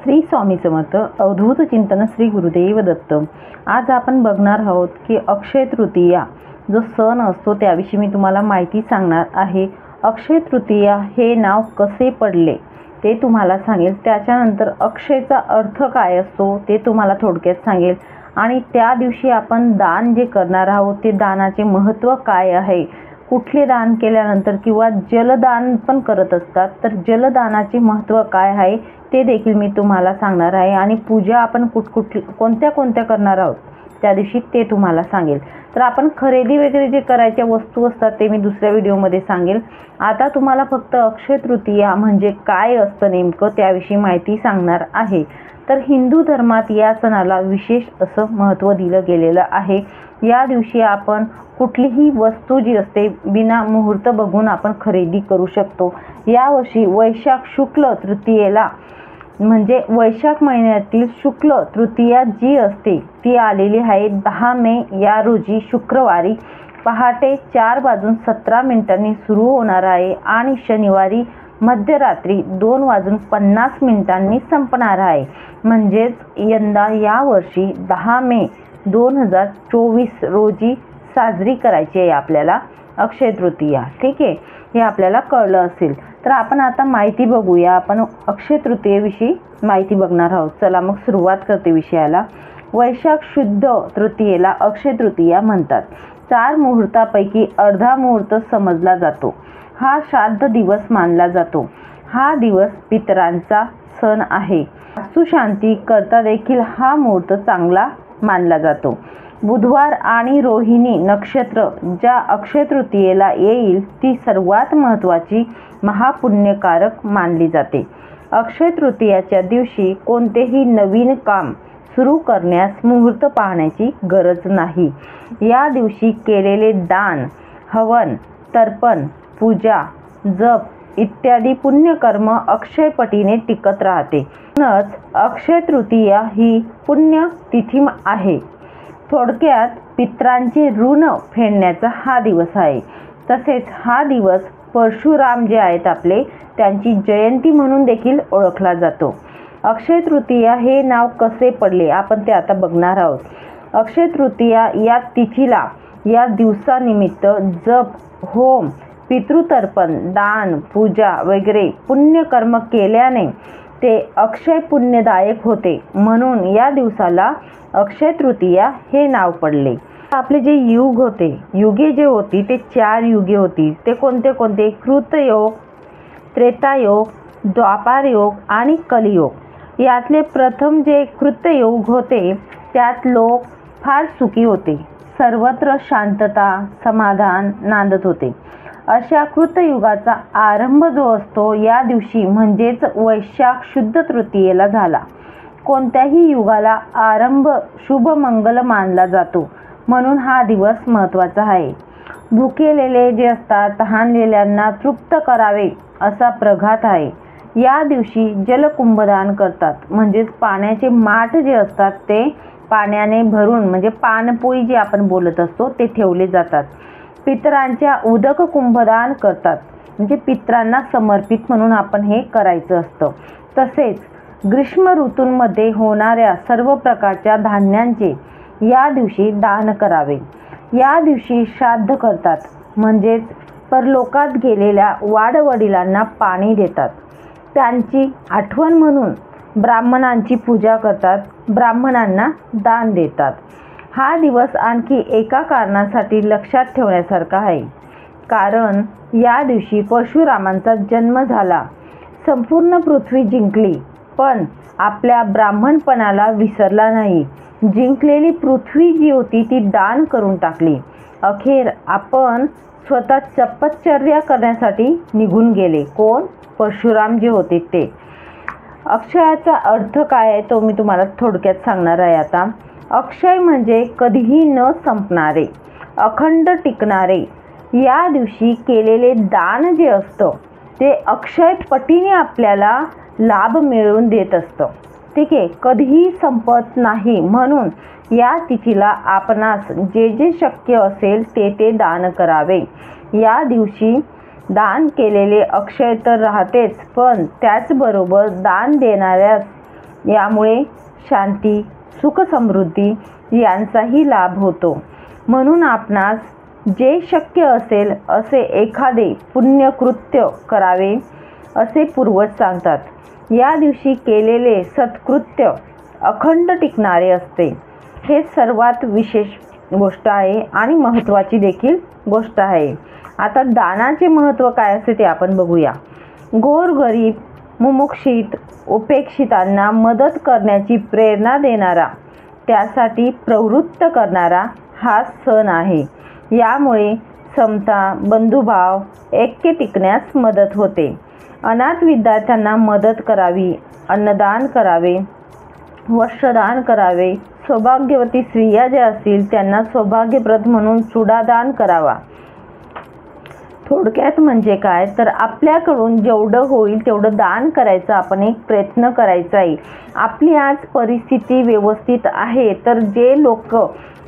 श्री स्वामी समर्थ अवधूत चिंतन श्री गुरुदेव दत्त। आज आपण बघणार आहोत की अक्षय तृतीया जो सण असतो त्याविषयी मी तुम्हाला माहिती सांगणार आहे। अक्षय तृतीया हे नाव कसे पडले ते तुम्हाला सांगेल। त्याच्यानंतर अक्षयचा अर्थ काय असतो ते तुम्हाला थोडक्यात सांगेल आणि त्या दिवशी आपण दान जे करणार आहोत ते दानाचे महत्त्व काय आहे, कुठले दान केल्यानंतर किंवा जलदान पण करत असतात तर जलदानाचे महत्त्व काय आहे ते देखील मी तुम्हाला सांगणार आहे आणि पूजा आपण कोणत्या करणार आहोत त्या दिवशी ते तुम्हाला सांगेल। तर आपण खरेदी वगैरे जे करायच्या वस्तू असतात ते मी दुसऱ्या व्हिडिओमध्ये सांगेल। आता तुम्हाला फक्त अक्षय तृतीया म्हणजे काय असतं नेमकं त्याविषयी माहिती सांगणार आहे। तर हिंदू धर्मात या सणाला विशेष असं महत्त्व दिलं गेलेलं आहे। या दिवशी आपण कुठलीही वस्तू जी असते बिना मुहूर्त बघून आपण खरेदी करू शकतो। यावर्षी वैशाख शुक्ल तृतीयेला म्हणजे वैशाख महिन्यातील शुक्ल तृतीया जी असते ती आलेली आहे 10 मे या रोजी शुक्रवारी पहाटे 4:17 सुरू होणार आहे आणि शनिवारी मध्यरात्री 2:50 संपणार आहे। म्हणजेच यंदा यावर्षी 10 मे 2024 रोजी साजरी करायची आहे आपल्याला अक्षय तृतीया। ठीक आहे, हे आपल्याला कळलं असेल। तर आपण आता माहिती बघूया। आपण अक्षय तृतीयेविषयी माहिती बघणार आहोत। चला मग सुरुवात करते विषयाला। वैशाख शुद्ध तृतीयेला अक्षय तृतीया म्हणतात। 4 मुहूर्तापैकी अर्धा मुहूर्त समजला जातो। हा श्राद्ध दिवस मानला जातो। हा दिवस पितरांचा सण आहे। वास्तुशांती करता देखील हा मुहूर्त चांगला मानला जातो। बुधवार आणि रोहिणी नक्षत्र ज्या अक्षय तृतीयेला येईल ती सर्वात महत्त्वाची महापुण्यकारक मानली जाते। अक्षय तृतीयाच्या दिवशी कोणतेही नवीन काम सुरू करण्यास मुहूर्त पाहण्याची गरज नाही। या दिवशी केलेले दान, हवन, तर्पण, पूजा, जप इत्यादी पुण्यकर्म अक्षयपटीने टिकत राहते। म्हणूनच अक्षय तृतीया ही पुण्य तिथी आहे। थोडक्यात पितरांचे ऋण फेडण्याचा हा दिवस आहे। तसेच हा दिवस परशुराम जे आहेत आपले त्यांची जयंती म्हणून देखील ओळखला जातो। अक्षय तृतीया हे नाव कसे पडले आपण ते आता बघणार आहोत। अक्षय तृतीया या तिथीला या दिवसानिमित्त जप, होम, पितृतर्पण, दान, पूजा वगैरे पुण्यकर्म केल्याने ते अक्षय पुण्यदायक होते। म्हणून या दिवसाला अक्षय तृतीया हे नाव पडले। आपले जे युग होते, युगे जे होती ते 4 युगे होती। ते कोणते कृतयोग, त्रेतायोग, द्वापारयोग आणि कलियोग। यातले प्रथम जे कृतयोग होते त्यात लोक फार सुखी होते। सर्वत्र शांतता, समाधान नांदत होते। अशा कृतयुगाचा आरंभ जो असतो या दिवशी म्हणजेच वैशाख शुद्ध तृतीयेला झाला। कोणत्याही युगाला आरंभ शुभ मंगल मानला जातो म्हणून हा दिवस महत्त्वाचा आहे। भुकेलेले जे असतात तहानलेल्यांना तृप्त करावे असा प्रघात आहे। या दिवशी जलकुंभदान करतात म्हणजेच पाण्याचे माठ जे असतात ते पाण्याने भरून म्हणजे पाणपोई जे आपण बोलत असतो ते ठेवले जातात। पितरांच्या उदक कुंभदान करतात म्हणजे पितरांना समर्पित म्हणून आपण हे करायचं असतं। तसेच ग्रीष्म ऋतूंमध्ये होणाऱ्या सर्व प्रकारच्या धान्यांचे या दिवशी दान करावे। या दिवशी श्राद्ध करतात म्हणजेच परलोकात गेलेल्या वाडवडिलांना पाणी देतात। त्यांची आठवण म्हणून ब्राह्मणांची पूजा करतात, ब्राह्मणांना दान देतात। हा दिवस आणखी एका कारणासाठी लक्षात ठेवण्यासारखा आहे। कारण या दिवशी परशुरामांचा जन्म झाला। संपूर्ण पृथ्वी जिंकली पण आपल्या ब्राह्मणपणाला विसरला नाही। जिंकलेली पृथ्वी जी होती ती दान करून टाकली। अखेर आपण स्वतः तपश्चर्या करण्यासाठी निघून गेले। कोण? परशुराम जे होते ते। अक्षयाचा अर्थ काय आहे तो मी तुम्हाला थोडक्यात सांगणार आहे आता। अक्षय म्हणजे कधीही न संपणारे, अखंड टिकणारे। या दिवशी केलेले दान जे असतं ते अक्षय पटीने आपल्याला लाभ मिळवून देत असतं। ठीक आहे, कधीही संपत नाही। म्हणून या तिथीला आपणास जे शक्य असेल ते दान करावे। या दिवशी दान केलेले अक्षय तर राहतेच पण त्याचबरोबर दान देणाऱ्यास यामुळे शांती, सुख, समृद्धी यांचाही लाभ होतो. म्हणून आपणास जे शक्य असेल असे एखादे पुण्यकृत्य करावे असे पूर्वज सांगतात. या दिवशी केलेले सत्कृत्य अखंड टिकणारे असते. हे सर्वात विशेष गोष्ट आहे आणि महत्त्वाची देखील गोष्ट आहे. आता दानाचे महत्त्व काय असते ते आपण बघूया. गोरगरीब, मुमुक्षित, उपेक्षितांना मदत करण्याची प्रेरणा देणारा, त्यासाठी प्रवृत्त करणारा हा सण आहे. यामुळे समता, बंधुभाव, ऐक्य टिकण्यास मदत होते. अनाथ विद्यार्थ्यांना मदत करावी, अन्नदान करावे, वस्त्रदान करावे, सौभाग्यवती स्त्रिया ज्या असतील त्यांना सौभाग्यप्रद म्हणून चुडादान करावा. थोडक्यात म्हणजे काय तर आपल्याकडून जेवढं होईल तेवढं दान करायचं आपण एक प्रयत्न करायचा आहे. आपली आज परिस्थिती व्यवस्थित आहे तर जे लोक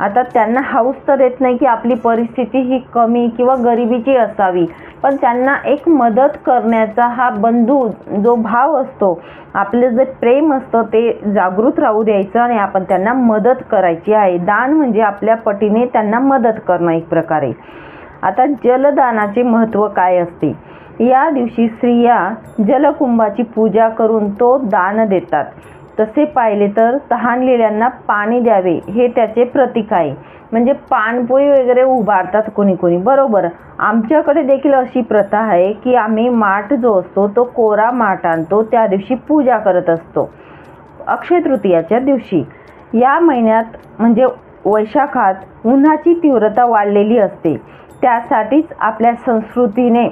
आता त्यांना हौस तर येत नाही की आपली परिस्थिती ही कमी किंवा गरिबीची असावी, पण त्यांना एक मदत करण्याचा हा बंधू जो भाव असतो, आपलं जे प्रेम असतं ते जागृत राहू द्यायचं आणि आपण त्यांना मदत करायची आहे. दान म्हणजे आपल्या पटीने त्यांना मदत करणं एक प्रकारे. आता जलदानाचे महत्त्व काय असते. या दिवशी स्त्रिया जलकुंभाची पूजा करून तो दान देतात. तसे पाहिले तर तहानलेल्यांना पाणी द्यावे हे त्याचे प्रतीक आहे. म्हणजे पाणपोई वगैरे उभारतात कोणी कोणी, बरोबर. आमच्याकडे देखील अशी प्रथा आहे की आम्ही माठ जो असतो तो कोरा माठ आणतो, त्या दिवशी पूजा करत असतो अक्षय तृतीयाच्या दिवशी. या महिन्यात म्हणजे वैशाखात उन्हाची तीव्रता वाढलेली असते. त्यासाठीच आपल्या संस्कृतीने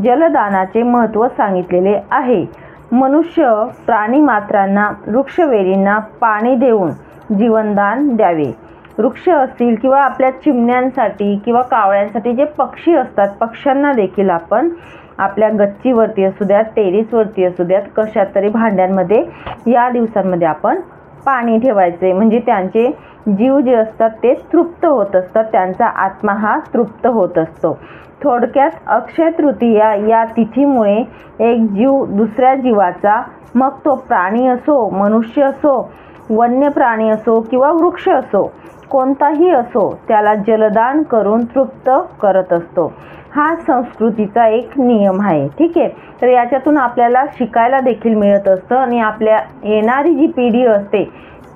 जलदानाचे महत्त्व सांगितलेले आहे. मनुष्य प्राणीमात्रांना, वृक्षवेलींना पाणी देऊन जीवनदान द्यावे. वृक्ष असतील किंवा आपल्या चिमण्यांसाठी किंवा कावळ्यांसाठी जे पक्षी असतात, पक्ष्यांना देखील आपण आपल्या गच्चीवरती असू द्यात, टेरेसवरती असू द्यात, कशात तरी भांड्यांमध्ये या दिवसांमध्ये आपण पाणी ठेवायचे. म्हणजे त्यांचे जीव जे असतात ते तृप्त होत असतात, त्यांचा आत्मा हा तृप्त होत असतो. थोडक्यात अक्षय तृतीया या तिथीमुळे एक जीव दुसऱ्या जीवाचा, मग तो प्राणी असो, मनुष्य असो, वन्य प्राणी असो किंवा वृक्ष असो, कोणताही असो, त्याला जलदान करून तृप्त करत असतो. हा संस्कृतीचा एक नियम आहे. ठीक आहे. तर याच्यातून आपल्याला शिकायला देखील मिळत असतं आणि आपल्या येणारी जी पिढी असते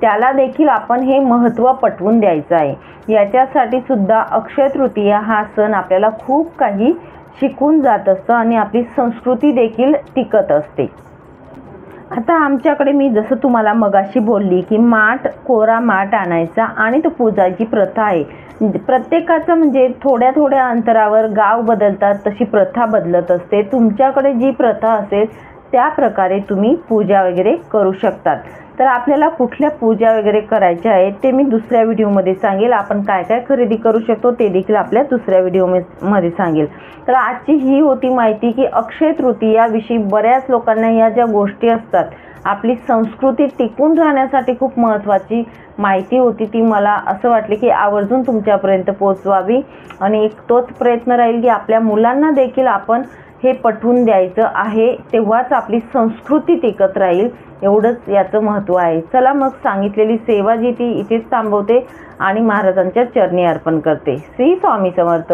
त्याला देखील आपण हे महत्त्व पटवून द्यायचं आहे. याच्यासाठी सुद्धा अक्षय तृतीया हा सण आपल्याला खूप काही शिकून जात असतं आणि आपली संस्कृती देखील टिकत असते. आता आमच्याकडे मी जसं तुम्हाला मगाशी बोलली की माठ, कोरा माठ आणायचा आणि तो पूजायची प्रथा आहे. प्रत्येकाचं म्हणजे थोड्या थोड्या अंतरावर गाव बदलतात तशी प्रथा बदलत असते. तुमच्याकडे जी प्रथा असेल त्या प्रकारे तुम्ही पूजा वगैरे करू शकतात. तर आपल्याला कुठल्या पूजा वगैरे करायच्या आहेत ते मी दुसऱ्या व्हिडिओमध्ये सांगेल. आपण काय काय खरेदी करू शकतो ते देखील आपल्या दुसऱ्या व्हिडिओमध्ये सांगेल. तर आजची ही होती माहिती की अक्षय तृतीयाविषयी बऱ्याच लोकांना या ज्या गोष्टी असतात, आपली संस्कृती टिकून राहण्यासाठी खूप महत्त्वाची माहिती होती. ती मला असं वाटले की आवर्जून तुमच्यापर्यंत पोहोचवावी आणि एक तोच प्रयत्न राहील की आपल्या मुलांना देखील आपण हे पटवून द्यायचं आहे, तेव्हाच आपली संस्कृती टिकत राहील. एवढंच याचं महत्त्व आहे. चला मग सांगितलेली सेवा जी ती इथेच थांबवते आणि महाराजांच्या चरणी अर्पण करते. श्री स्वामी समर्थ.